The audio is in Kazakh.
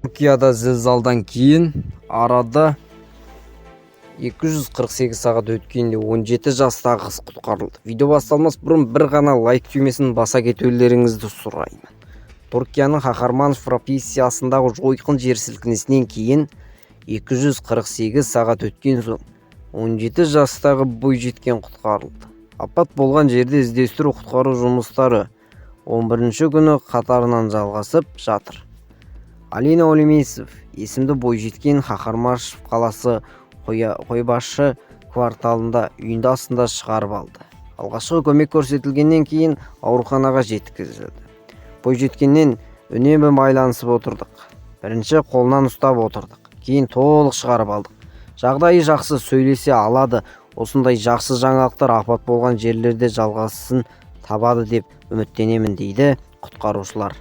Түркияда зілзалдан кейін арада 248 сағат өткенде 17 жастағы қыз құтқарылды. Видео басталмас бұрын бір ғана лайк түймесін баса кетулеріңізді сұраймын. Түркияның Кахарманов провинциясындағы жойқын жер сілкінісінен кейін 248 сағат өткен соң 17 жастағы бойжеткен құтқарылды. Апат болған жерде іздестіру құтқару жұмыстары 11-ші күні қатарынан жалғасып жатыр. Алина Олимесов есімді бойжеткен Кахарманов қаласы Қойбашы кварталында үйінде астында шығарып алды. Алғашқы көмек көрсетілгеннен кейін ауруханаға жеткізілді. Бойжеткеннен үнемі байланысып отырдық. Бірінші қолынан ұстап отырдық. Кейін толық шығарып алдық. Жағдайы жақсы, сөйлесе алады. Осындай жақсы жаңалықтар апат болған жерлерде жалғасын табады деп үміттенемін дейді құтқарушылар.